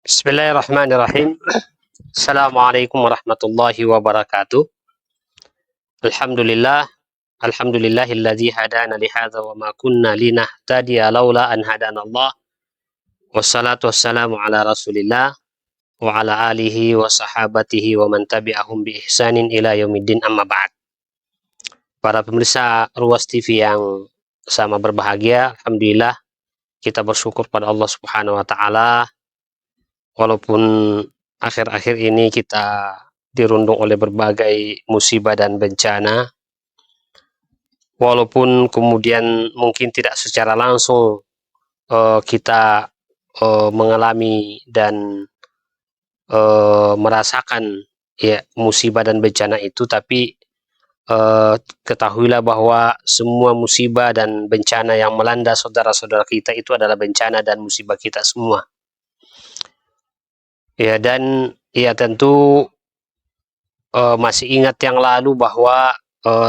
Bismillahirrahmanirrahim. Assalamualaikum warahmatullahi wabarakatuh. Alhamdulillah, alhamdulillahilladzi hadana li hadza wa ma kunna linahtadiya laula an hadanallah. Wassalatu wassalamu ala Rasulillah wa ala alihi wa sahabatihi wa man tabi'ahum bi ihsanin ila yaumiddin, amma ba'd. Para pemirsa Ruas TV yang sama berbahagia, alhamdulillah kita bersyukur pada Allah Subhanahu wa taala. Walaupun akhir-akhir ini kita dirundung oleh berbagai musibah dan bencana, walaupun kemudian mungkin tidak secara langsung kita mengalami dan merasakan ya musibah dan bencana itu, tapi ketahuilah bahwa semua musibah dan bencana yang melanda saudara-saudara kita itu adalah bencana dan musibah kita semua. Ya, dan ya tentu masih ingat yang lalu bahwa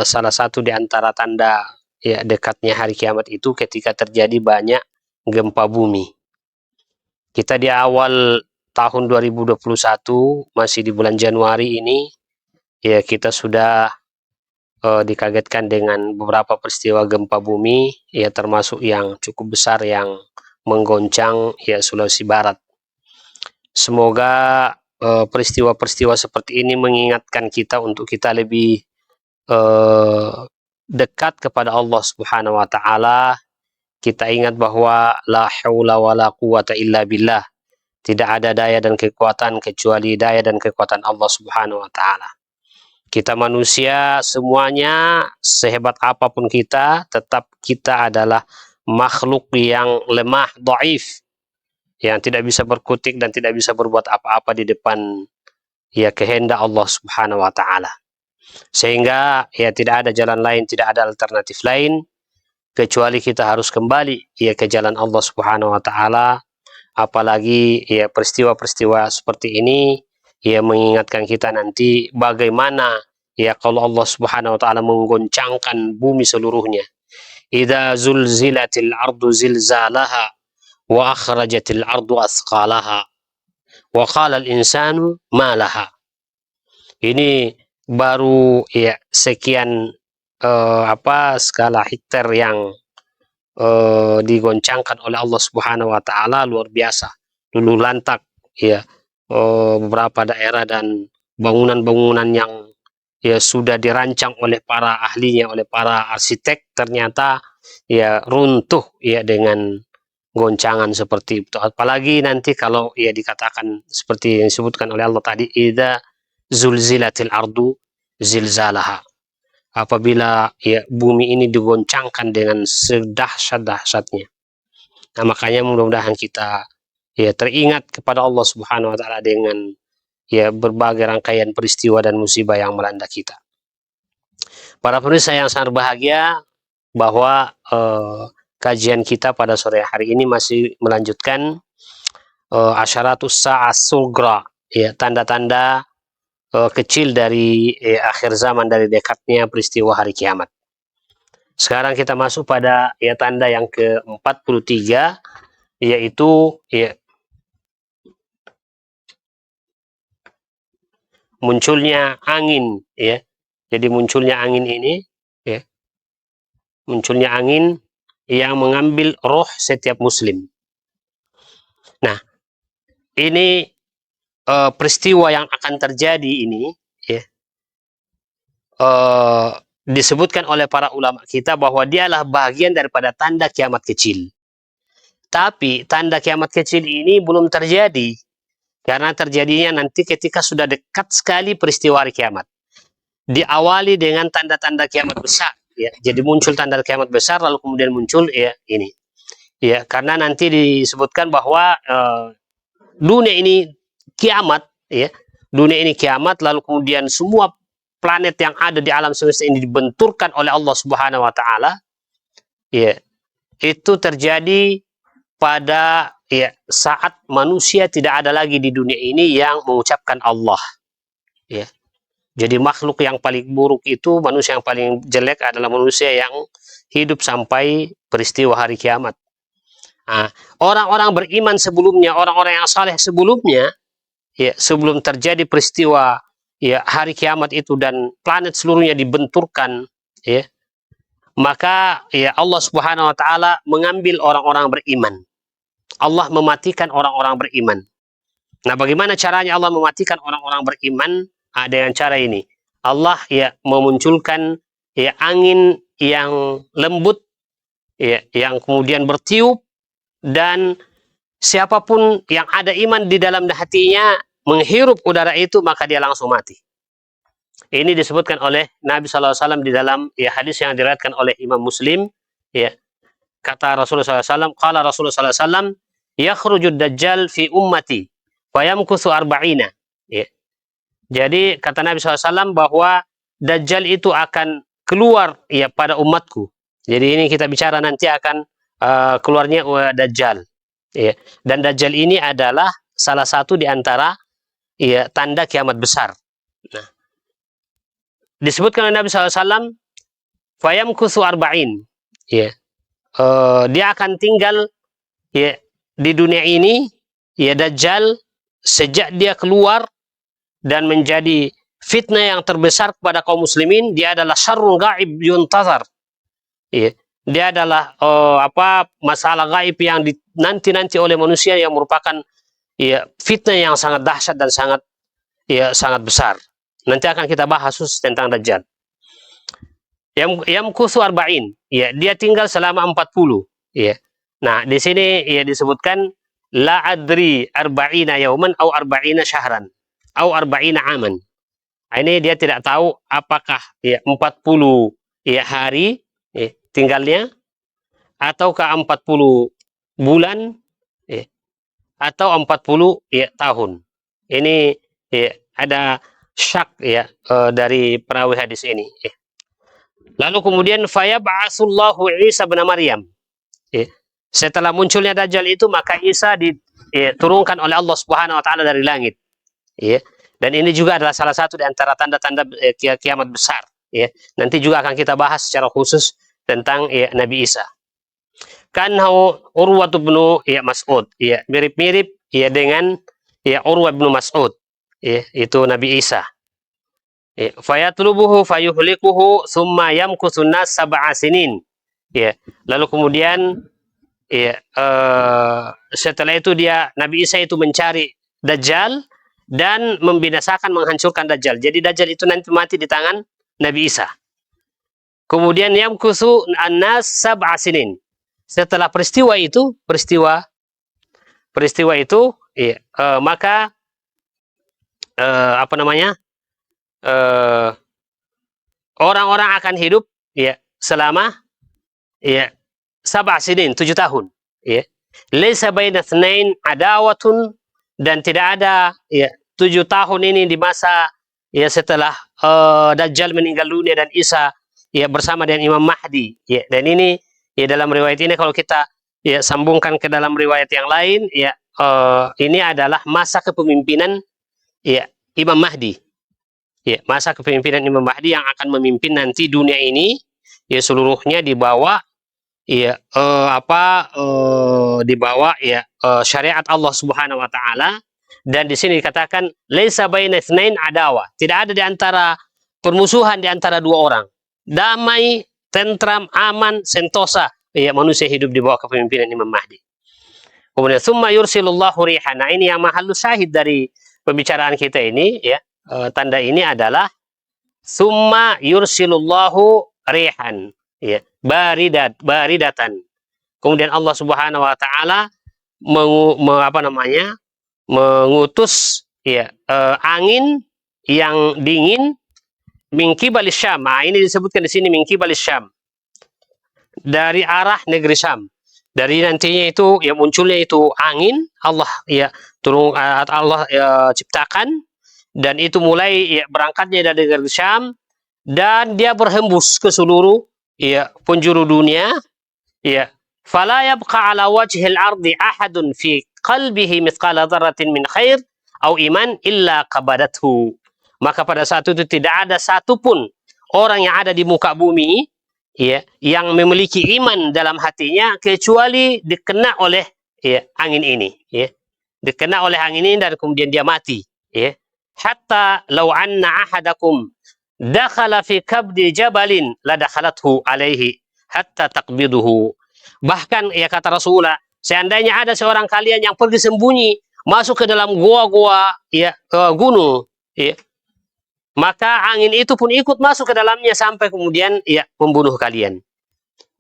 salah satu di antara tanda ya dekatnya hari kiamat itu ketika terjadi banyak gempa bumi. Kita di awal tahun 2021, masih di bulan Januari ini, ya kita sudah dikagetkan dengan beberapa peristiwa gempa bumi, ya termasuk yang cukup besar yang menggoncang ya Sulawesi Barat. Semoga peristiwa-peristiwa seperti ini mengingatkan kita untuk kita lebih dekat kepada Allah Subhanahu wa taala. Kita ingat bahwa la haula wala quwata illa billah. Tidak ada daya dan kekuatan kecuali daya dan kekuatan Allah Subhanahu wa taala. Kita manusia semuanya, sehebat apapun kita, tetap kita adalah makhluk yang lemah, dhaif, yang tidak bisa berkutik dan tidak bisa berbuat apa-apa di depan ya kehendak Allah Subhanahu wa taala. Sehingga ya tidak ada jalan lain, tidak ada alternatif lain kecuali kita harus kembali ya ke jalan Allah Subhanahu wa taala. Apalagi ya peristiwa-peristiwa seperti ini ya mengingatkan kita nanti bagaimana ya kalau Allah Subhanahu wa taala menggoncangkan bumi seluruhnya. Idza zulzilatil ardu zilzalaha wa akhrajatil ardu athqalaha wa qala al insanu ma laha. Ini baru ya sekian skala hektar yang digoncangkan oleh Allah Subhanahu wa taala, luar biasa. Luluh lantak ya beberapa daerah dan bangunan-bangunan yang ya sudah dirancang oleh para ahlinya, oleh para arsitek, ternyata ya runtuh ya dengan goncangan seperti itu. Apalagi nanti kalau ya dikatakan seperti yang disebutkan oleh Allah tadi, idza zulzilatil ardu zilzalaha. Apabila ya bumi ini digoncangkan dengan sedahsyat-dahsyatnya. Nah, makanya mudah-mudahan kita ya teringat kepada Allah Subhanahu wa taala dengan ya berbagai rangkaian peristiwa dan musibah yang melanda kita. Para pemirsa yang sangat bahagia, bahwa kajian kita pada sore hari ini masih melanjutkan asyaratus sa'as sugra, ya tanda-tanda kecil dari akhir zaman, dari dekatnya peristiwa hari kiamat. Sekarang kita masuk pada ya tanda yang ke-43, yaitu ya munculnya angin, ya. Jadi munculnya angin ini, ya, munculnya angin yang mengambil roh setiap muslim. Nah, ini peristiwa yang akan terjadi ini, ya, disebutkan oleh para ulama kita bahwa dialah bagian daripada tanda kiamat kecil. Tapi tanda kiamat kecil ini belum terjadi, karena terjadinya nanti ketika sudah dekat sekali peristiwa hari kiamat. Diawali dengan tanda-tanda kiamat besar, ya. Jadi muncul tanda kiamat besar, lalu kemudian muncul ya ini, ya, karena nanti disebutkan bahwa dunia ini kiamat, ya, dunia ini kiamat, lalu kemudian semua planet yang ada di alam semesta ini dibenturkan oleh Allah Subhanahu wa taala, ya. Itu terjadi pada ya saat manusia tidak ada lagi di dunia ini yang mengucapkan Allah, ya. Jadi makhluk yang paling buruk itu, manusia yang paling jelek adalah manusia yang hidup sampai peristiwa hari kiamat. Nah, orang-orang beriman sebelumnya, orang-orang yang saleh sebelumnya, ya, sebelum terjadi peristiwa ya hari kiamat itu dan planet seluruhnya dibenturkan, ya, maka ya Allah Subhanahu wa taala mengambil orang-orang beriman. Allah mematikan orang-orang beriman. Nah, bagaimana caranya Allah mematikan orang-orang beriman? Dengan cara ini. Allah ya memunculkan ya angin yang lembut, ya, yang kemudian bertiup, dan siapapun yang ada iman di dalam hatinya menghirup udara itu, maka dia langsung mati. Ini disebutkan oleh Nabi SAW di dalam ya hadis yang diriwayatkan oleh Imam Muslim. Ya, kata Rasulullah SAW, qala Rasulullah SAW, yakhrujud dajjal fi ummati fayamkuthu arba'ina. Ya. Jadi kata Nabi SAW bahwa dajjal itu akan keluar ya pada umatku. Jadi ini kita bicara nanti akan keluarnya dajjal. Ya. Dan dajjal ini adalah salah satu di antara ya tanda kiamat besar. Nah, disebutkan oleh Nabi SAW, fayamkuthu arba'in. Ya. Dia akan tinggal ya di dunia ini ya dajjal sejak dia keluar dan menjadi fitnah yang terbesar kepada kaum muslimin. Dia adalah syarrun gaib yuntazar. Ya. Dia adalah masalah gaib yang nanti oleh manusia, yang merupakan ya fitnah yang sangat dahsyat dan sangat besar. Nanti akan kita bahas khusus tentang dajjal. Yang kusu arba'in, ya, dia tinggal selama 40, ya. Nah, di sini ya disebutkan la adri arba'ina yauman au arba'ina syahran au arba'ina aman. Nah, ini dia tidak tahu apakah ya 40 ya hari ya, tinggalnya, ataukah 40 bulan ya, atau 40 ya tahun. Ini ya ada syak ya dari perawi hadis ini ya. Lalu kemudian fayab'atsullahu Isa bin Maryam. Ya. Setelah munculnya dajjal itu, maka Isa diturunkan oleh Allah Subhanahu wa taala dari langit. Ya. Dan ini juga adalah salah satu di antara tanda-tanda kiamat besar, ya. Nanti juga akan kita bahas secara khusus tentang ya, Nabi Isa. Kan Urwah bin ya Mas'ud, ya, mirip-mirip ya dengan ya Urwah bin Mas'ud. Ya, itu Nabi Isa. Fayatlubuhu fayuhlikuhu summa yamkuthu nas sab'a sinin. Ya, lalu kemudian ya setelah itu Nabi Isa itu mencari dajjal dan membinasakan, menghancurkan dajjal. Jadi dajjal itu nanti mati di tangan Nabi Isa. Kemudian yamkuthu an-nas sab'a sinin. Setelah peristiwa itu ya, maka orang-orang akan hidup ya selama ya 7 sinin, 7 tahun, ya. Laisa baina tsnain adawatun, dan tidak ada ya 7 tahun ini di masa ya setelah Dajjal meninggal dunia dan Isa ya bersama dengan Imam Mahdi, ya. Dan ini ya dalam riwayat ini kalau kita ya sambungkan ke dalam riwayat yang lain, ya ini adalah masa kepemimpinan ya Imam Mahdi. Ya, masa kepemimpinan Imam Mahdi yang akan memimpin nanti dunia ini ya seluruhnya dibawa ya dibawa ya syariat Allah Subhanahu wa taala. Dan di sini dikatakan laisa baina tsnain adawa, tidak ada di antara permusuhan di antara dua orang. Damai, tentram, aman, sentosa ya manusia hidup di bawah kepemimpinan Imam Mahdi. Kemudian summa yursilullahu rihan. Nah, ini yang mahallu syahid dari pembicaraan kita ini, ya. Tanda ini adalah summa yursilullahu rihan, ya, baridatan. Kemudian Allah Subhanahu wa taala mengutus ya angin yang dingin min qibalis Syam. Nah, ini disebutkan di sini min qibalis Syam, dari arah negeri Syam. Dari nantinya itu ya munculnya itu angin, Allah ya turun, Allah ya, ciptakan. Dan itu mulai ya, berangkatnya dari negeri Syam, dan dia berhembus ke seluruh ya penjuru dunia, ya. Fala yabqa ala wajhil ardi ahadun fi qalbihi mithqala dzarratin min khair au iman illa qabadathu. Maka pada saat itu tidak ada satupun orang yang ada di muka bumi ya, yang memiliki iman dalam hatinya kecuali dikena oleh ya, angin ini, ya. Dikena oleh angin ini dan kemudian dia mati, ya. Hatta law anna ahadakum dakhala fi kabdi jabalin la dakhalathu alaihi hatta taqbiduhu. Bahkan ya kata Rasulullah, seandainya ada seorang kalian yang pergi sembunyi masuk ke dalam gua-gua ya gunung, ya, maka angin itu pun ikut masuk ke dalamnya sampai kemudian ya membunuh kalian.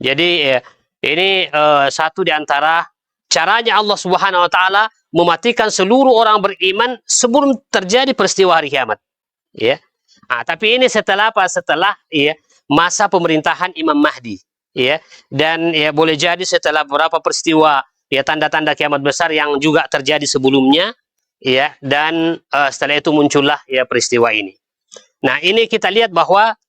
Jadi ya, ini satu di antara caranya Allah Subhanahu wa taala mematikan seluruh orang beriman sebelum terjadi peristiwa hari kiamat. Ya. Tapi ini setelah apa? Setelah ya masa pemerintahan Imam Mahdi, ya. Dan ya boleh jadi setelah beberapa peristiwa ya tanda-tanda kiamat besar yang juga terjadi sebelumnya, ya. Dan setelah itu muncullah ya peristiwa ini. Nah, ini kita lihat bahwa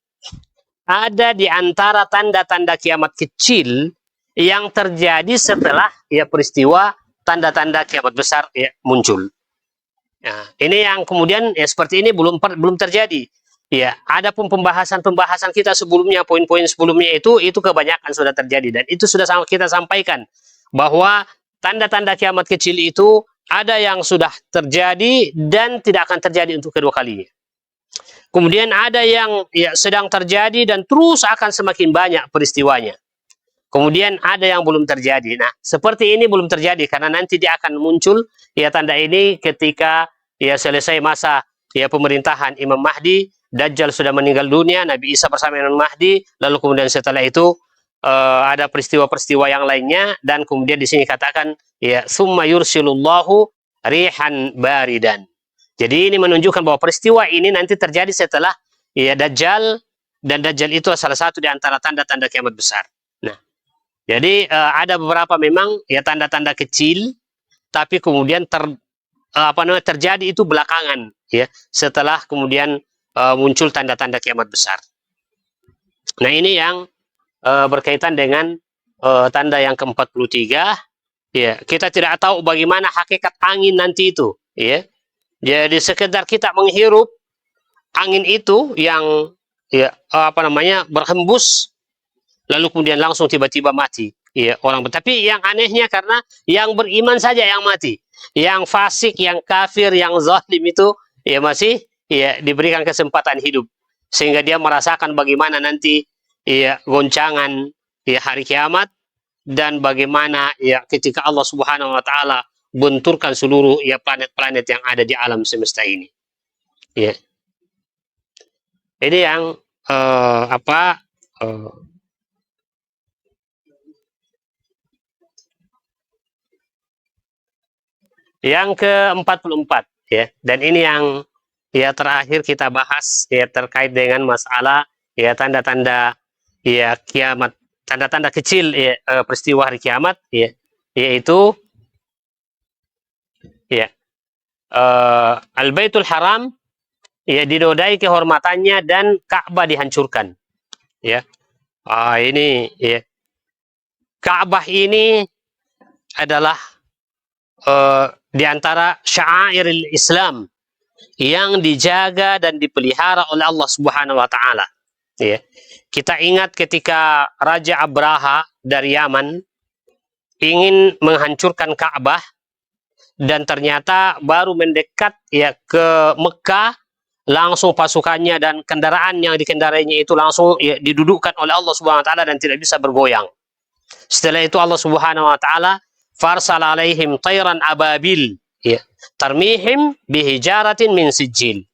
ada di antara tanda-tanda kiamat kecil yang terjadi setelah ya peristiwa tanda-tanda kiamat besar ya muncul. Nah, ini yang kemudian ya seperti ini belum terjadi. Ya, adapun pembahasan kita sebelumnya, poin-poin sebelumnya itu kebanyakan sudah terjadi dan itu sudah kita sampaikan bahwa tanda-tanda kiamat kecil itu ada yang sudah terjadi dan tidak akan terjadi untuk kedua kalinya. Kemudian ada yang ya sedang terjadi dan terus akan semakin banyak peristiwanya. Kemudian ada yang belum terjadi. Nah, seperti ini belum terjadi karena nanti dia akan muncul ya tanda ini ketika ya selesai masa ya pemerintahan Imam Mahdi, Dajjal sudah meninggal dunia, Nabi Isa bersama Imam Mahdi, lalu kemudian setelah itu ada peristiwa-peristiwa yang lainnya dan kemudian di sini katakan ya summa yursilullahu rihan baridan. Jadi ini menunjukkan bahwa peristiwa ini nanti terjadi setelah ya Dajjal, dan Dajjal itu salah satu di antara tanda-tanda kiamat besar. Nah, jadi ada beberapa memang ya tanda-tanda kecil, tapi kemudian terjadi itu belakangan ya setelah kemudian muncul tanda-tanda kiamat besar. Nah, ini yang berkaitan dengan tanda yang ke-43. Ya, kita tidak tahu bagaimana hakikat angin nanti itu, ya. Jadi sekedar kita menghirup angin itu yang ya berhembus lalu kemudian langsung tiba-tiba mati ya orang. Tapi yang anehnya karena yang beriman saja yang mati, yang fasik, yang kafir, yang zalim itu ya masih ya diberikan kesempatan hidup sehingga dia merasakan bagaimana nanti ya goncangan ya hari kiamat dan bagaimana ya ketika Allah Subhanahu wa taala benturkan seluruh ya planet-planet yang ada di alam semesta ini. Ya. Ini yang yang ke-44 ya. Dan ini yang ya terakhir kita bahas ya terkait dengan masalah ya tanda-tanda ya kiamat, tanda-tanda kecil ya peristiwa hari kiamat ya, yaitu ya Al-Baitul Haram ya dinodai kehormatannya dan Ka'bah dihancurkan ya. Ini ya, Ka'bah ini adalah di antara sya'airil Islam yang dijaga dan dipelihara oleh Allah Subhanahu wa taala ya. Kita ingat ketika Raja Abraha dari Yaman ingin menghancurkan Ka'bah dan ternyata baru mendekat ya ke Mekah, langsung pasukannya dan kendaraan yang dikendarainya itu langsung ya, didudukkan oleh Allah Subhanahu wa taala dan tidak bisa bergoyang. Setelah itu Allah Subhanahu wa taala farsal alaihim tayran ababil ya tarmihim bihijaratin min sijil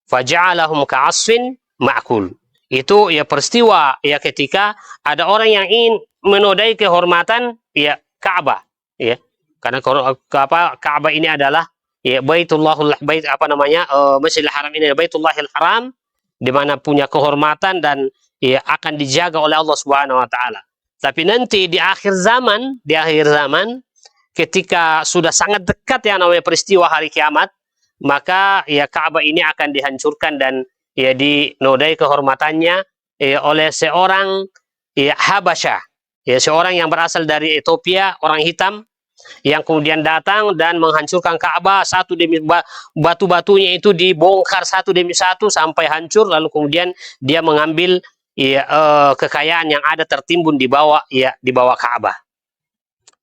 faja'alahum ka'asfin ma'kul. Itu ya peristiwa ya ketika ada orang yang ingin menodai kehormatan ya Ka'bah ya. Karena Ka'bah ini adalah ya Masjidil Haram ini Baitullahil Haram di mana punya kehormatan dan ya akan dijaga oleh Allah Subhanahu wa taala. Tapi nanti di akhir zaman ketika sudah sangat dekat yang namanya peristiwa hari kiamat, maka ya Ka'bah ini akan dihancurkan dan ya dinodai kehormatannya ya, oleh seorang ya Habasyah, ya seorang yang berasal dari Ethiopia, orang hitam yang kemudian datang dan menghancurkan Ka'bah satu demi batu-batunya itu dibongkar satu demi satu sampai hancur, lalu kemudian dia mengambil ya kekayaan yang ada tertimbun di bawah Ka'bah.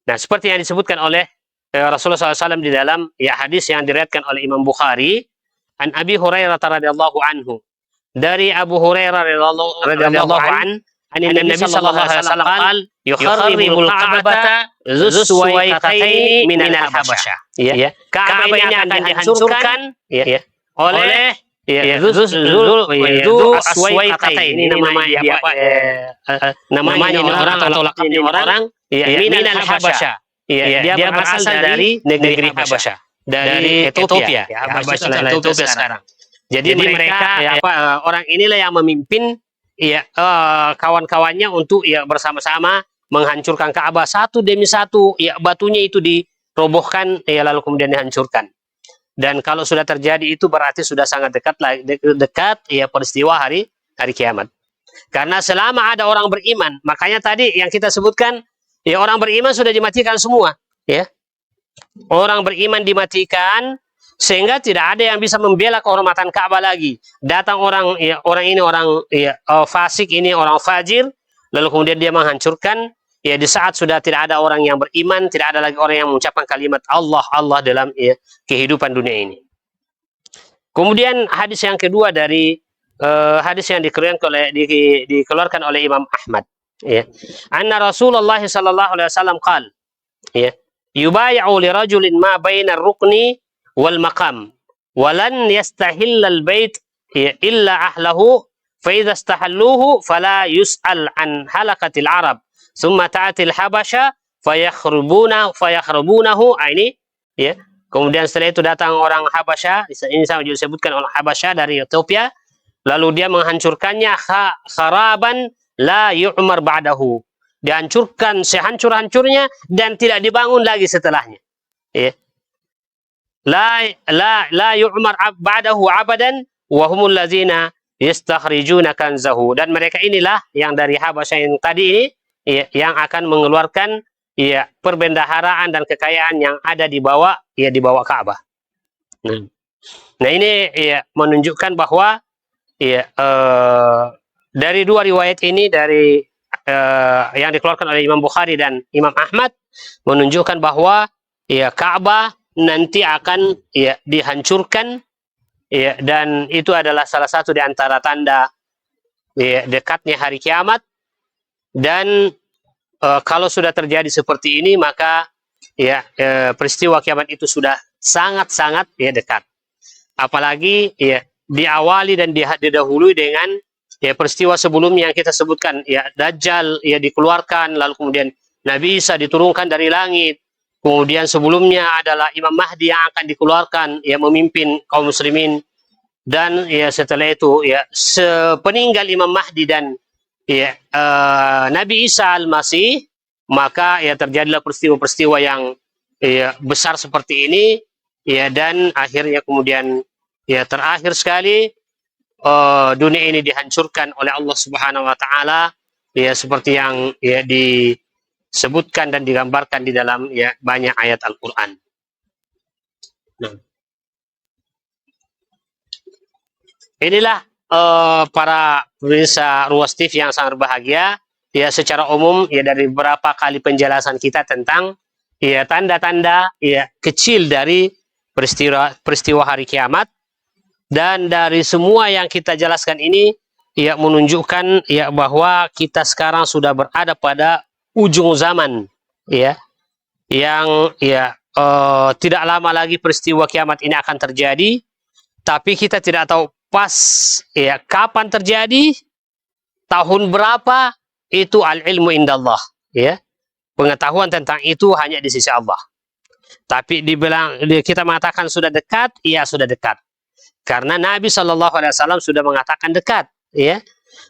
Nah, seperti yang disebutkan oleh Rasulullah SAW di dalam hadis yang diriwayatkan oleh Imam Bukhari, an Abi Hurairah radhiyallahu anhu, dari Abu Hurairah radhiyallahu an Nabi sallallahu alaihi wasallam qala yukharribul Ka'bata Dzussuwaikataini minal Habasyah. Ya. Ka'bah ini akan dihancurkan oleh Dzu Aswaikataini. Ini namanya orang atau lakabnya orang minal Habasyah. Dia berasal dari negeri Habasyah, dari Ethiopia. Habasyah adalah Ethiopia sekarang. Jadi mereka orang inilah yang memimpin kawan-kawannya untuk bersama-sama menghancurkan Ka'bah satu demi satu. Batunya itu dirobohkan lalu kemudian dihancurkan. Dan kalau sudah terjadi itu berarti sudah sangat dekat peristiwa hari kiamat. Karena selama ada orang beriman, makanya tadi yang kita sebutkan orang beriman sudah dimatikan semua, ya. Orang beriman dimatikan sehingga tidak ada yang bisa membela kehormatan Ka'bah lagi. Datang orang fasik, ini orang fajir, lalu kemudian dia menghancurkan. Di saat sudah tidak ada orang yang beriman, tidak ada lagi orang yang mengucapkan kalimat Allah dalam kehidupan dunia ini. Kemudian hadis yang kedua dari hadis yang dikeluarkan oleh Imam Ahmad. Anna Rasulullah sallallahu alaihi wasallam qala, yubay'u li rajulin ma baina ar-rukni wal maqam walan yastahilla al-bait illa ahlahu fa idza istahalluhu fala yus'al an halaqatil arab thumma ta'atil habasha fayakhrubunahu. Ini kemudian setelah itu datang orang Habasyah, ini sama disebutkan orang Habasyah dari Ethiopia, lalu dia menghancurkannya kharaban la yu'mar ba'dahu, dihancurkan sehancur-hancurnya dan tidak dibangun lagi setelahnya. La yu'mar ba'dahu abadan wa humul ladzina yastakhrijuna kanzahu. Dan mereka inilah yang dari Habasyah yang tadi ini yang akan mengeluarkan perbendaharaan dan kekayaan yang ada di bawah Ka'bah. Nah ini menunjukkan bahwa dari dua riwayat ini, dari yang dikeluarkan oleh Imam Bukhari dan Imam Ahmad, menunjukkan bahwa Ka'bah nanti akan dihancurkan, dan itu adalah salah satu di antara tanda dekatnya hari kiamat. Dan kalau sudah terjadi seperti ini, maka peristiwa kiamat itu sudah sangat-sangat dekat. Apalagi diawali dan didahului dengan peristiwa sebelumnya yang kita sebutkan, Dajjal dikeluarkan, lalu kemudian Nabi Isa diturunkan dari langit. Kemudian sebelumnya adalah Imam Mahdi yang akan dikeluarkan memimpin kaum muslimin. Dan setelah itu sepeninggal Imam Mahdi dan Nabi Isa Al-Masih, maka terjadilah peristiwa-peristiwa yang besar seperti ini, dan akhirnya kemudian terakhir sekali dunia ini dihancurkan oleh Allah Subhanahu wa taala, seperti yang disebutkan dan digambarkan di dalam banyak ayat Al-Qur'an. Nah, inilah para pemirsa Ruas TV yang sangat berbahagia, secara umum dari beberapa kali penjelasan kita tentang tanda-tanda kecil dari peristiwa hari kiamat. Dan dari semua yang kita jelaskan ini menunjukkan bahwa kita sekarang sudah berada pada ujung zaman, yang tidak lama lagi peristiwa kiamat ini akan terjadi, tapi kita tidak tahu pas kapan terjadi, tahun berapa. Itu al-ilmu indallah, pengetahuan tentang itu hanya di sisi Allah. Tapi kita mengatakan sudah dekat, sudah dekat, karena Nabi SAW sudah mengatakan dekat.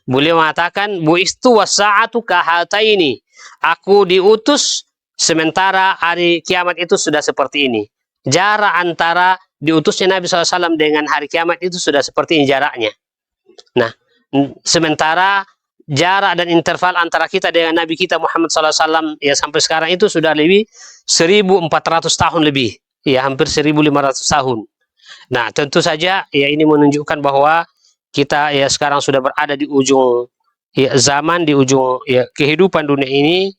Beliau mengatakan, buistu wasa'atu kahataini, aku diutus sementara hari kiamat itu sudah seperti ini. Jarak antara diutusnya Nabi SAW dengan hari kiamat itu sudah seperti ini jaraknya. Nah, sementara jarak dan interval antara kita dengan Nabi kita Muhammad SAW sampai sekarang itu sudah lebih 1400 tahun lebih, hampir 1500 tahun. Nah, tentu saja ini menunjukkan bahwa kita sekarang sudah berada di ujung ya, zaman di ujung ya kehidupan dunia ini,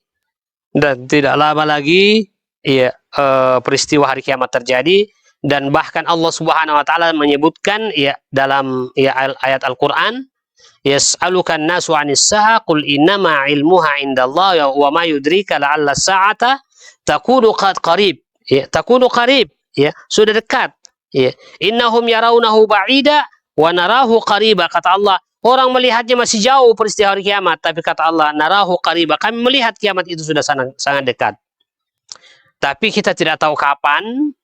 dan tidak lama lagi ya peristiwa hari kiamat terjadi. Dan bahkan Allah Subhanahu wa taala menyebutkan ya dalam ya ayat Al-Qur'an, yas'alukan nasu 'anis sa'a qul innama 'ilmuha 'indallah wa ma yudrika la'alla sa'ata takunu qad qarib. Ya, takunu qarib, ya, sudah dekat. Ya, innahum yarawnahu ba'ida wa narahu qariba, kata Allah. Orang melihatnya masih jauh peristiwa hari kiamat, tapi kata Allah, narahu qariba, kami melihat kiamat itu sudah sangat, sangat dekat. Tapi kita tidak tahu kapan,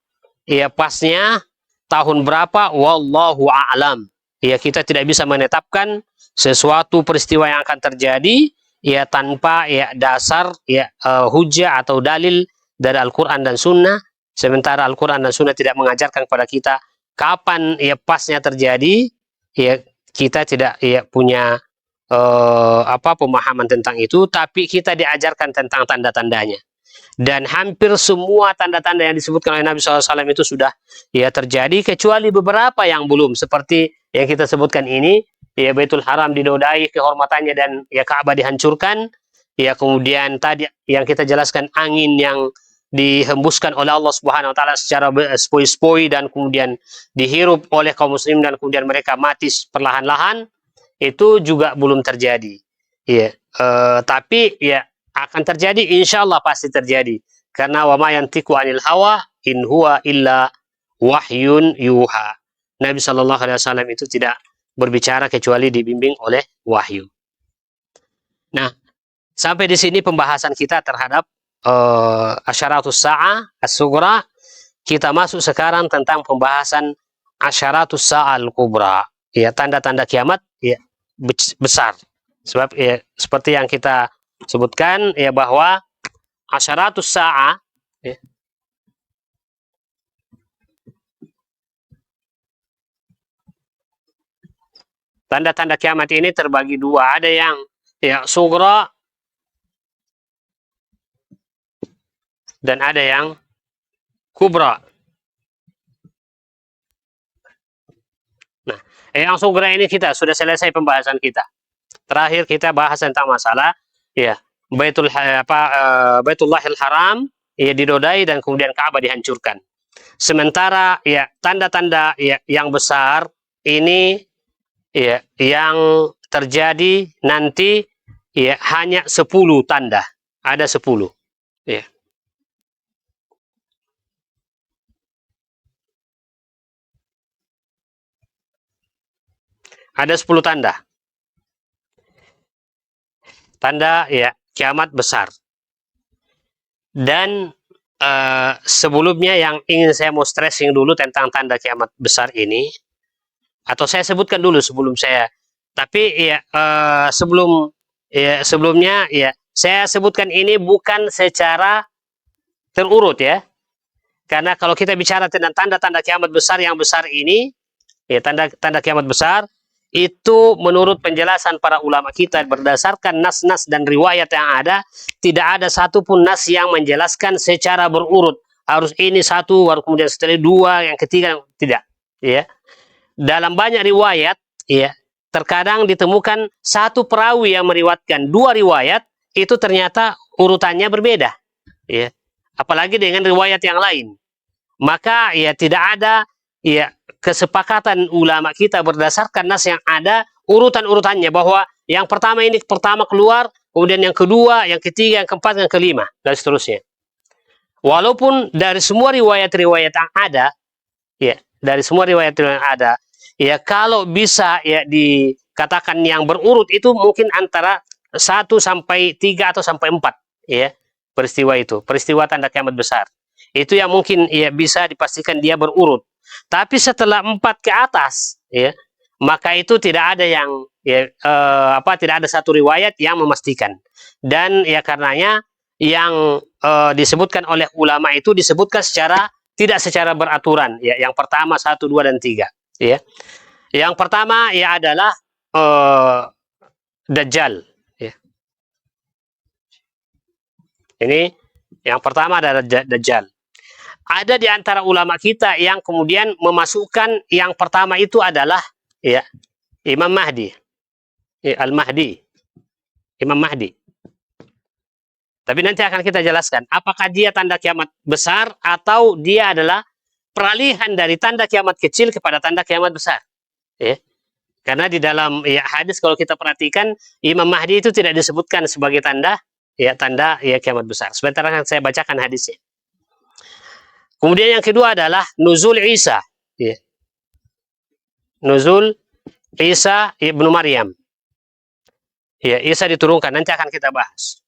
ya pasnya, tahun berapa, wallahu a'lam. Ya, kita tidak bisa menetapkan sesuatu peristiwa yang akan terjadi ya tanpa ya dasar ya hujah atau dalil dari Al-Qur'an dan Sunnah. Sementara Al-Qur'an dan Sunnah tidak mengajarkan kepada kita kapan ya pasnya terjadi, ya kita tidak ya punya pemahaman tentang itu, tapi kita diajarkan tentang tanda-tandanya. Dan hampir semua tanda-tanda yang disebutkan oleh Nabi SAW itu sudah ya terjadi, kecuali beberapa yang belum, seperti yang kita sebutkan ini, ya Baitul Haram dinodai kehormatannya dan ya Ka'bah dihancurkan, ya kemudian tadi yang kita jelaskan angin yang dihembuskan oleh Allah Subhanahu wa taala secara sepoi-sepoi dan kemudian dihirup oleh kaum muslim dan kemudian mereka mati perlahan-lahan, itu juga belum terjadi. Ya, tapi ya akan terjadi, insya Allah pasti terjadi, karena wa ma yantiqu anil hawa in huwa illa wahyun yuha. Nabi Shallallahu Alaihi Wasallam itu tidak berbicara kecuali dibimbing oleh wahyu. Nah, sampai di sini pembahasan kita terhadap asyaratus sa'ah as-sughra. Kita masuk sekarang tentang pembahasan asyaratus sa'ah al-kubra, ya tanda-tanda kiamat ya besar. Sebab ya seperti yang kita sebutkan ya bahwa asyaratus sa'ah ya, tanda-tanda kiamat ini terbagi dua, ada yang ya sughra dan ada yang kubra. Nah, yang sughra ini kita sudah selesai pembahasan kita. Terakhir kita bahas tentang masalah ya Baitullahil Haram ya dinodai dan kemudian Ka'bah dihancurkan. Sementara ya tanda-tanda ya yang besar ini ya yang terjadi nanti ya hanya 10 tanda. Ada 10 ya. Ada 10 tanda. Tanda ya kiamat besar. Dan sebelumnya yang ingin saya mau stressing dulu tentang tanda kiamat besar ini, atau saya sebutkan dulu sebelum saya, tapi ya sebelumnya ya saya sebutkan ini bukan secara terurut ya, karena kalau kita bicara tentang tanda-tanda kiamat besar yang besar ini, ya tanda-tanda kiamat besar itu menurut penjelasan para ulama kita berdasarkan nas-nas dan riwayat yang ada, tidak ada satupun nas yang menjelaskan secara berurut harus ini satu baru kemudian setelah dua yang ketiga, tidak ya. Dalam banyak riwayat ya terkadang ditemukan satu perawi yang meriwayatkan dua riwayat itu ternyata urutannya berbeda ya, apalagi dengan riwayat yang lain. Maka ya tidak ada ya kesepakatan ulama kita berdasarkan nas yang ada urutan-urutannya, bahwa yang pertama ini pertama keluar, kemudian yang kedua, yang ketiga, yang keempat, yang kelima, dan seterusnya. Walaupun dari semua riwayat-riwayat yang ada, ya dari semua riwayat-riwayat yang ada, ya kalau bisa ya dikatakan yang berurut itu mungkin antara 1 sampai 3 atau sampai 4 ya peristiwa itu, peristiwa tanda kiamat besar. Itu yang mungkin ya bisa dipastikan dia berurut. Tapi setelah 4 ke atas, ya, maka itu tidak ada yang ya, tidak ada satu riwayat yang memastikan. Dan ya karenanya yang disebutkan oleh ulama itu disebutkan tidak secara beraturan. Ya, yang pertama 1, 2, dan 3. Ya, yang pertama ya adalah Dajjal. Ya. Ini yang pertama adalah Dajjal. Ada di antara ulama kita yang kemudian memasukkan yang pertama itu adalah ya Imam Mahdi, ya, Al-Mahdi. Imam Mahdi. Tapi nanti akan kita jelaskan apakah dia tanda kiamat besar atau dia adalah peralihan dari tanda kiamat kecil kepada tanda kiamat besar. Ya. Karena di dalam ya, hadis kalau kita perhatikan Imam Mahdi itu tidak disebutkan sebagai tanda kiamat besar. Sebentar akan saya bacakan hadisnya. Kemudian yang kedua adalah nuzul Isa. Ya. Nuzul Isa ibnu Maryam. Ya, Isa diturunkan, nanti akan kita bahas.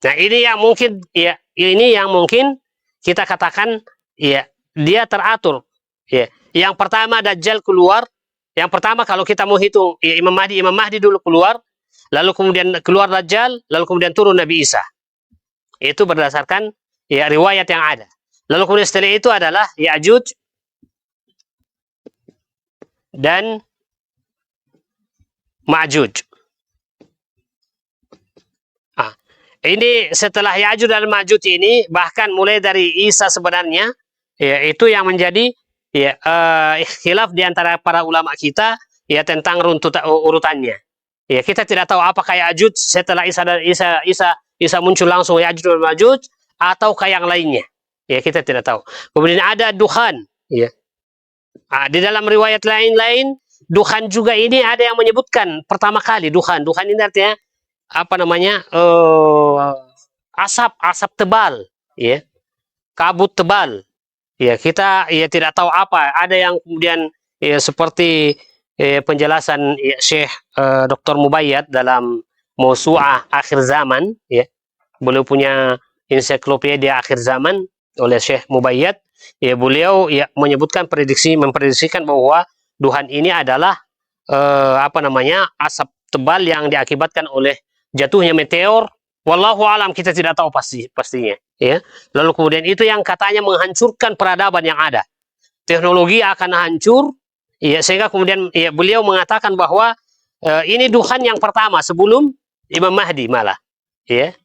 Nah, ini yang mungkin kita katakan ya dia teratur. Ya. Yang pertama Dajjal keluar. Yang pertama kalau kita mau hitung ya, Imam Mahdi dulu keluar, lalu kemudian keluar Dajjal, lalu kemudian turun Nabi Isa. Itu berdasarkan ya riwayat yang ada. Lalu kemudian setelah itu adalah Ya'juj dan Ma'juj. Ini setelah Ya'juj dan Ma'juj ini bahkan mulai dari Isa sebenarnya ya itu yang menjadi ya khilaf di antara para ulama kita ya tentang urutannya. Ya kita tidak tahu apakah Ya'juj setelah Isa muncul langsung Ya'juj dan Ma'juj atau kayak yang lainnya. Ya kita tidak tahu. Kemudian ada Dukhan ya. Di dalam riwayat lain-lain Dukhan juga ini ada yang menyebutkan pertama kali Dukhan. Dukhan ini artinya apa namanya asap tebal ya, kabut tebal ya, kita ya tidak tahu apa, ada yang kemudian ya, seperti penjelasan ya, Syekh Dr. Mubayyad dalam Mausu'ah Akhir Zaman ya, beliau punya ensiklopedia Akhir Zaman oleh Syekh Mubayyad ya, beliau ya memprediksikan bahwa Dukhan ini adalah apa namanya asap tebal yang diakibatkan oleh jatuhnya meteor. Wallahu alam, kita tidak tahu pastinya ya. Lalu kemudian itu yang katanya menghancurkan peradaban yang ada, teknologi akan hancur ya, sehingga kemudian ya, beliau mengatakan bahwa ini Dukhan yang pertama sebelum Imam Mahdi malah ya.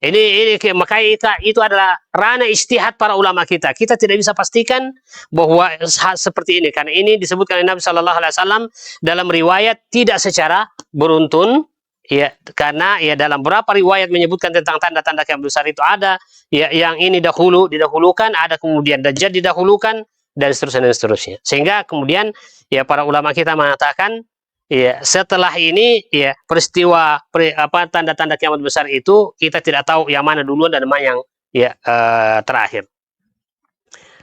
Ini makanya itu adalah ranah ijtihad para ulama kita. Kita tidak bisa pastikan bahwa seperti ini karena ini disebutkan oleh Nabi Shallallahu Alaihi Wasallam dalam riwayat tidak secara beruntun. Ya, karena ya dalam beberapa riwayat menyebutkan tentang tanda-tanda kiamat besar itu ada ya yang ini didahulukan, ada kemudian Dajjal didahulukan dan seterusnya. Sehingga kemudian ya para ulama kita mengatakan ya setelah ini ya peristiwa tanda-tanda kiamat besar itu kita tidak tahu yang mana duluan dan mana yang ya terakhir.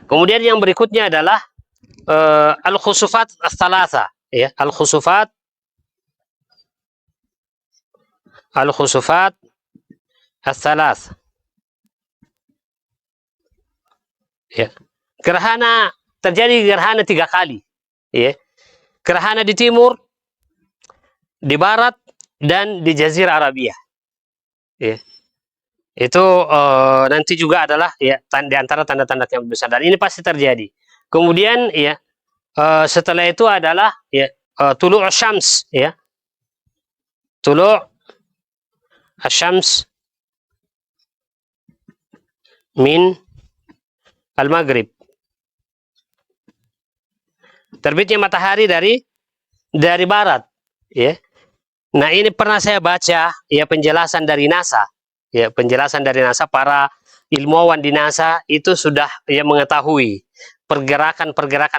Kemudian yang berikutnya adalah al-khusufat ats-tsalatsa ya, al-khusufat ats-tsalath ya. Terjadi gerhana 3 kali ya. Gerhana di timur, di barat, dan di Jazirah Arabia ya. Itu nanti juga adalah ya di antara tanda-tanda kiamat besar dan ini pasti terjadi. Kemudian ya setelah itu adalah ya tulu' syams ya. Tulu' Asyams min al-maghrib. Terbitnya matahari dari barat ya. Nah, ini pernah saya baca ya penjelasan dari NASA. Ya, penjelasan dari NASA, para ilmuwan di NASA itu sudah ya mengetahui pergerakan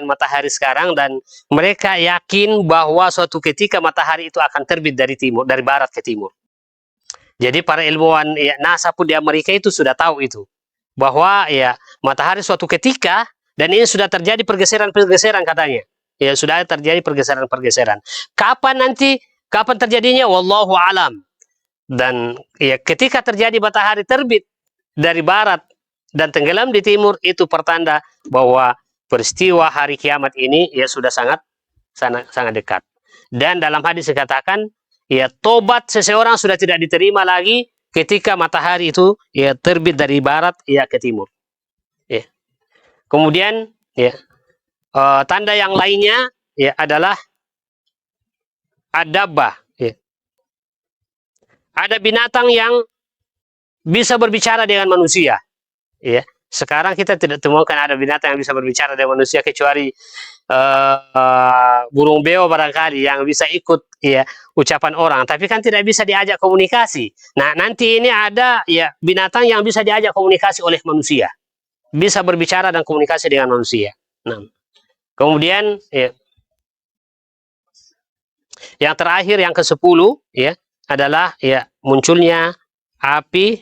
matahari sekarang dan mereka yakin bahwa suatu ketika matahari itu akan terbit dari barat ke timur. Jadi para ilmuwan ya, NASA pun di Amerika itu sudah tahu itu bahwa ya matahari suatu ketika, dan ini sudah terjadi pergeseran katanya. Ya sudah terjadi pergeseran. Kapan terjadinya? Wallahu alam. Dan ya ketika terjadi matahari terbit dari barat dan tenggelam di timur, itu pertanda bahwa peristiwa hari kiamat ini ya sudah sangat dekat. Dan dalam hadis dikatakan ya tobat seseorang sudah tidak diterima lagi ketika matahari itu ya terbit dari barat ya ke timur. Ya. Kemudian ya tanda yang lainnya ya adalah adabah. Ya. Ada binatang yang bisa berbicara dengan manusia. Ya. Sekarang kita tidak temukan ada binatang yang bisa berbicara dengan manusia kecuali burung beo barangkali yang bisa ikut ya ucapan orang, tapi kan tidak bisa diajak komunikasi. Nah, nanti ini ada ya binatang yang bisa diajak komunikasi oleh manusia, bisa berbicara dan komunikasi dengan manusia. Nah, kemudian ya, yang terakhir yang ke-10 ya adalah ya munculnya api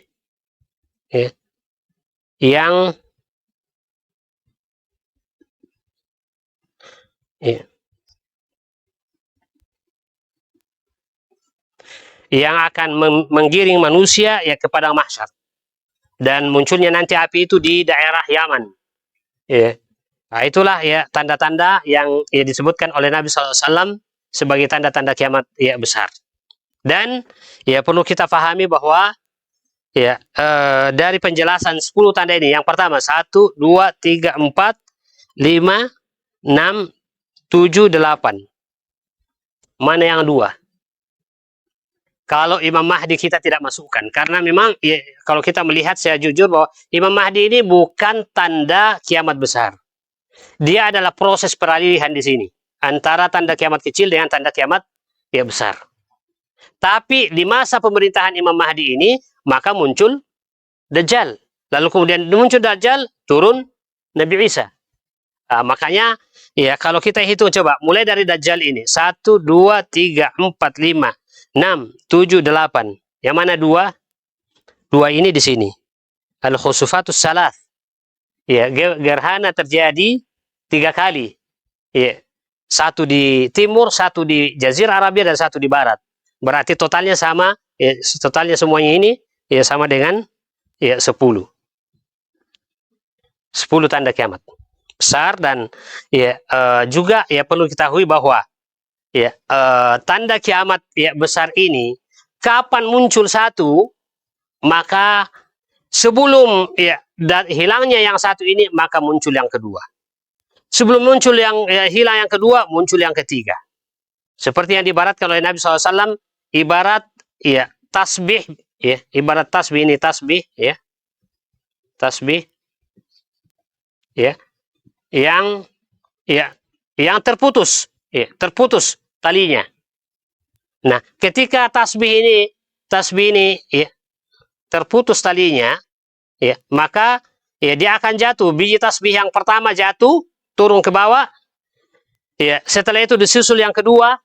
ya, yang ya, yang akan menggiring manusia ya ke padang mahsyar, dan munculnya nanti api itu di daerah Yaman ya. Nah, itulah ya tanda-tanda yang ya disebutkan oleh Nabi SAW sebagai tanda-tanda kiamat ya besar. Dan ya perlu kita pahami bahwa ya dari penjelasan 10 tanda ini, yang pertama 1, 2, 3, 4, 5, 6, 7, 8. Mana yang 2? Kalau Imam Mahdi kita tidak masukkan, karena memang ya, kalau kita melihat, saya jujur bahwa Imam Mahdi ini bukan tanda kiamat besar. Dia adalah proses peralihan di sini antara tanda kiamat kecil dengan tanda kiamat ya besar. Tapi di masa pemerintahan Imam Mahdi ini maka muncul Dajjal. Lalu kemudian muncul Dajjal, turun Nabi Isa. Nah, makanya ya kalau kita hitung coba mulai dari Dajjal ini 1, 2, 3, 4, 5, 6, 7, 8. Yang mana 2? 2 ini di sini. Al-Khusufatus Salas. Ya, gerhana terjadi 3 kali. Ya. 1 di timur, 1 di Jazirah Arabia, dan 1 di barat. Berarti totalnya sama, ya, totalnya semuanya ini ya sama dengan ya 10. 10 tanda kiamat besar. Dan ya juga ya perlu ketahui bahwa ya tanda kiamat ya besar ini kapan muncul satu, maka sebelum ya hilangnya yang satu ini maka muncul yang kedua. Sebelum muncul yang hilang yang kedua, muncul yang ketiga. Seperti yang diibaratkan oleh Nabi SAW, ibarat ya tasbih ya, ibarat tasbih ini tasbih ya, tasbih ya yang ya yang terputus ya, terputus talinya. Nah, ketika tasbih ini ya terputus talinya ya, maka ya dia akan jatuh. Biji tasbih yang pertama jatuh turun ke bawah ya, setelah itu disusul yang kedua,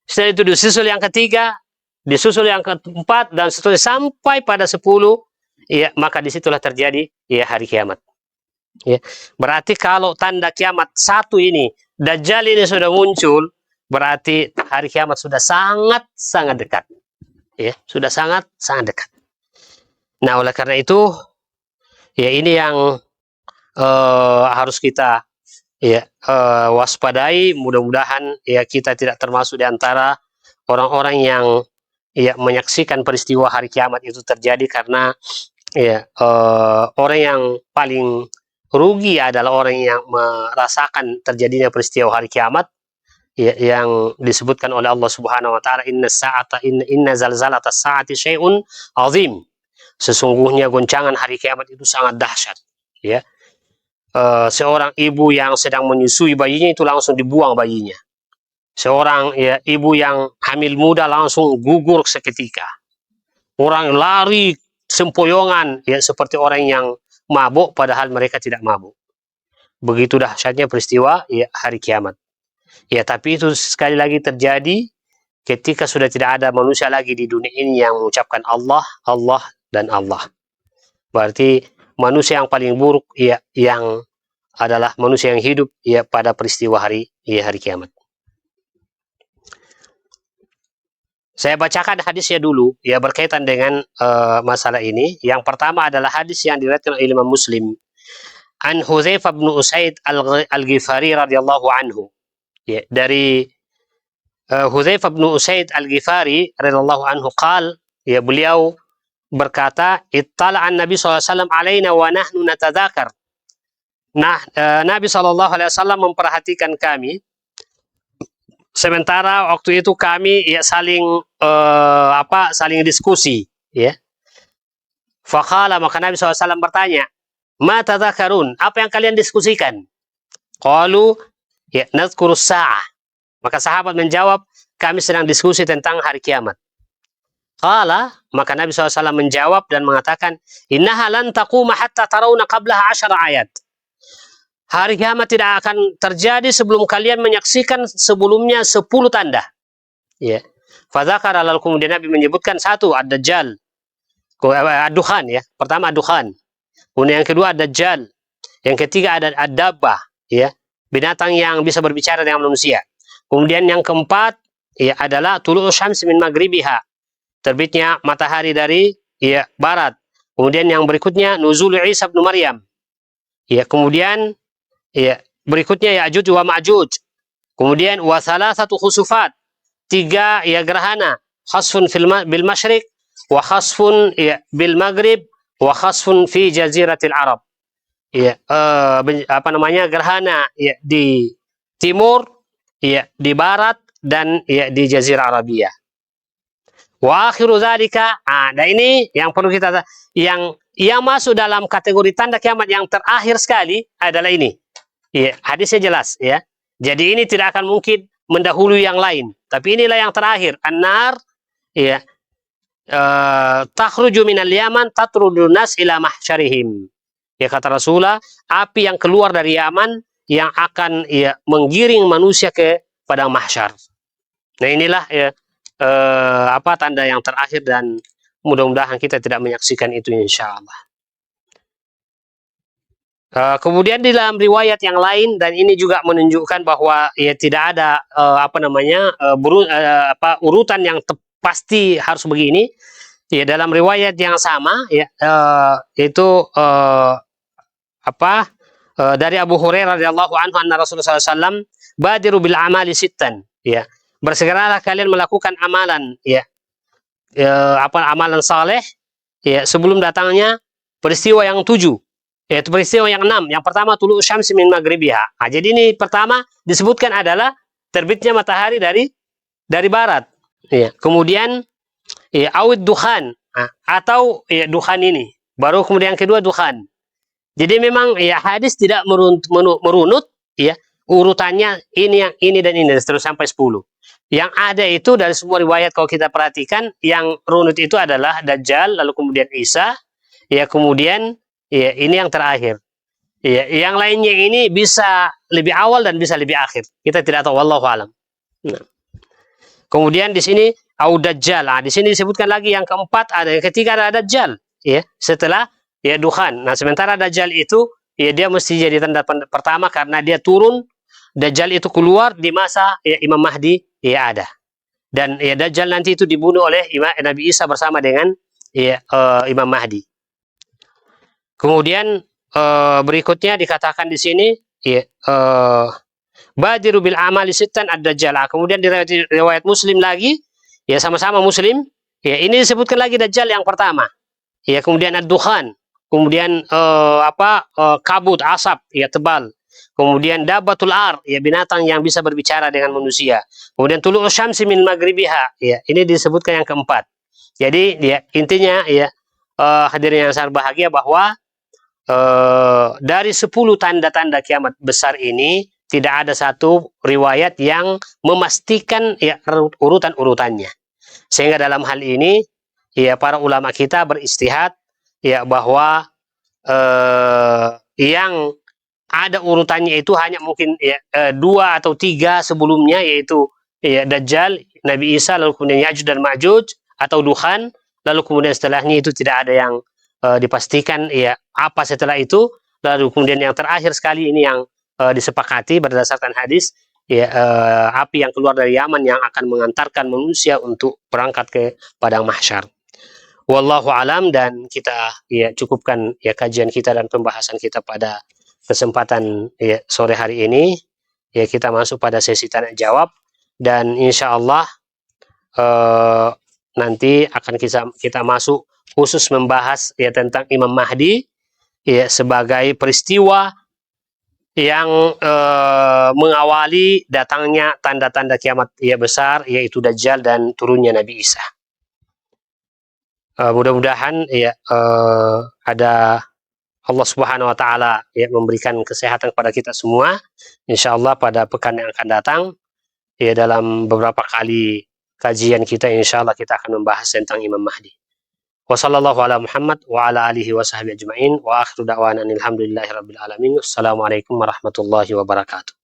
setelah itu disusul yang ketiga, disusul yang keempat, dan seterusnya sampai pada 10 ya, maka disitulah terjadi ya hari kiamat ya. Berarti kalau tanda kiamat 1 ini Dajjal ini sudah muncul, berarti hari kiamat sudah sangat dekat ya, sudah sangat dekat. Nah, oleh karena itu ya ini yang harus kita ya waspadai. Mudah-mudahan ya kita tidak termasuk di antara orang-orang yang ya menyaksikan peristiwa hari kiamat itu terjadi, karena ya orang yang paling rugi adalah orang yang merasakan terjadinya peristiwa hari kiamat ya, yang disebutkan oleh Allah Subhanahu wa taala, inna zalzalatas saati syai'un azim. Sesungguhnya goncangan hari kiamat itu sangat dahsyat ya. Seorang ibu yang sedang menyusui bayinya itu langsung dibuang bayinya. Seorang ya ibu yang hamil muda langsung gugur seketika. Orang lari sempoyongan ya seperti orang yang mabuk padahal mereka tidak mabuk. Begitu dahsyatnya peristiwa ya hari kiamat. Ya, tapi itu sekali lagi terjadi ketika sudah tidak ada manusia lagi di dunia ini yang mengucapkan Allah, Allah, dan Allah. Berarti manusia yang paling buruk ya yang adalah manusia yang hidup ya pada peristiwa hari kiamat. Saya bacakan hadisnya dulu ya berkaitan dengan masalah ini. Yang pertama adalah hadis yang diriwayatkan oleh Imam Muslim. An Hudzaifah bin Usaid Al-Ghifari radhiyallahu anhu. Ya, dari Hudzaifah bin Usaid Al-Ghifari radhiyallahu anhu qal, ya beliau berkata, ittala'an Nabi SAW alaina wa nahnu natadzakar. Nah, Nabi SAW memperhatikan kami sementara waktu itu kami ya saling saling diskusi ya. Faqala, maka Nabi SAW bertanya, ma tadzakarun, apa yang kalian diskusikan? Qalu, Ya, nadhkurus sa'ah. Maka sahabat menjawab, kami sedang diskusi tentang hari kiamat. Qala, maka Nabi SAW menjawab dan mengatakan, innaha lan taquma hatta tarawna qablaha 10 ayat. Hari kiamat tidak akan terjadi sebelum kalian menyaksikan sebelumnya 10 tanda. Ya. Fadzakara, lalu kemudian Nabi menyebutkan satu, ad-dajjal. Ad-dukhan ya. Pertama ad-dukhan. Kemudian yang kedua ad-dajjal. Yang ketiga ada ad-dabbah, ya. Binatang yang bisa berbicara dengan manusia. Kemudian yang keempat ya adalah tulu'us syams min maghribiha. Terbitnya matahari dari ya barat. Kemudian yang berikutnya nuzul Isa bin Maryam. Ya, kemudian ya berikutnya Ya'juj wa Ma'juj. Kemudian wa thalathatu khusufat. 3 ya gerhana, khasfun bil masyriq wa khasfun ya bil maghrib wa khasfun fi jaziratil Arab. Ya, apa namanya, gerhana ya di timur, ya di barat, dan ya di Jazirah Arabia. Wa akhiru dzalika, nah ini yang perlu kita, yang masuk dalam kategori tanda kiamat yang terakhir sekali adalah ini. Ya, hadisnya jelas ya. Jadi ini tidak akan mungkin mendahului yang lain, tapi inilah yang terakhir. An-nar ya takhruju minal yaman tatrudun nas ila mahsyarihim. Ya, kata Rasulullah, api yang keluar dari Yaman yang akan ya menggiring manusia ke padang mahsyar. Nah inilah ya apa tanda yang terakhir, dan mudah-mudahan kita tidak menyaksikan itu insya Allah. Kemudian di dalam riwayat yang lain, dan ini juga menunjukkan bahwa ya tidak ada apa namanya urutan yang pasti harus begini. Ya, dalam riwayat yang sama ya yaitu dari Abu Hurairah radhiyallahu anhu anna Rasulullah SAW badiru bil amali sittan, ya, bersegeralah kalian melakukan amalan ya, amalan saleh ya sebelum datangnya peristiwa yang 7, yaitu peristiwa yang 6. Yang pertama tulu syamsi min maghribiha. Nah, jadi ini pertama disebutkan adalah terbitnya matahari dari barat, ya. Kemudian ya awid dukhan, atau ya dukhan ini, baru kemudian yang kedua dukhan. Jadi memang ya hadis tidak merunut ya urutannya ini, yang ini dan ini terus sampai 10. Yang ada itu dari semua riwayat, kalau kita perhatikan, yang runut itu adalah Dajjal, lalu kemudian Isa, ya kemudian ya ini yang terakhir. Ya, yang lainnya ini bisa lebih awal dan bisa lebih akhir. Kita tidak tahu, wallahu alam. Nah. Kemudian di sini au Dajjal. Nah, di sini disebutkan lagi yang keempat, ada yang ketiga ada Dajjal, ya, setelah ya dukhan. Nah, sementara Dajjal itu ya dia mesti jadi tanda pertama karena dia turun. Dajjal itu keluar di masa ya Imam Mahdi ya ada. Dan ya Dajjal nanti itu dibunuh oleh Nabi Isa bersama dengan ya Imam Mahdi. Kemudian berikutnya dikatakan di sini ya badiru bil amali sittan ad-dajjal. Kemudian di riwayat Muslim lagi, ya sama-sama Muslim, ya ini disebutkan lagi Dajjal yang pertama. Ya, kemudian ad-dukhan, kemudian kabut, asap, ya tebal. Kemudian dabatul ar, ya binatang yang bisa berbicara dengan manusia. Kemudian tulu'us syamsi min maghribiha, ya ini disebutkan yang keempat. Jadi ya intinya ya hadirin yang sangat bahagia bahwa dari 10 tanda-tanda kiamat besar ini tidak ada satu riwayat yang memastikan ya urutan-urutannya. Sehingga dalam hal ini ya para ulama kita beristihad ya bahwa yang ada urutannya itu hanya mungkin ya 2 atau 3 sebelumnya, yaitu ya Dajjal, Nabi Isa, lalu kemudian Ya'juj dan Ma'juj atau Dukhan, lalu kemudian setelahnya itu tidak ada yang dipastikan ya apa setelah itu. Lalu kemudian yang terakhir sekali ini yang disepakati berdasarkan hadis ya api yang keluar dari Yaman yang akan mengantarkan manusia untuk berangkat ke padang mahsyar. Wallahu alam, dan kita ya cukupkan ya kajian kita dan pembahasan kita pada kesempatan ya sore hari ini. Ya, kita masuk pada sesi tanya jawab, dan insya Allah nanti akan kita masuk khusus membahas ya tentang Imam Mahdi ya sebagai peristiwa yang mengawali datangnya tanda-tanda kiamat ya besar, yaitu Dajjal dan turunnya Nabi Isa. Mudah-mudahan ya ada Allah Subhanahu wa taala ya memberikan kesehatan kepada kita semua. Insyaallah pada pekan yang akan datang ya dalam beberapa kali kajian kita insyaallah kita akan membahas tentang Imam Mahdi. Wassallallahu ala Muhammad wa ala alihi wa sahbihi ajma'in wa akhiru da'wana alhamdulillahi rabbil alamin. Assalamualaikum warahmatullahi wabarakatuh.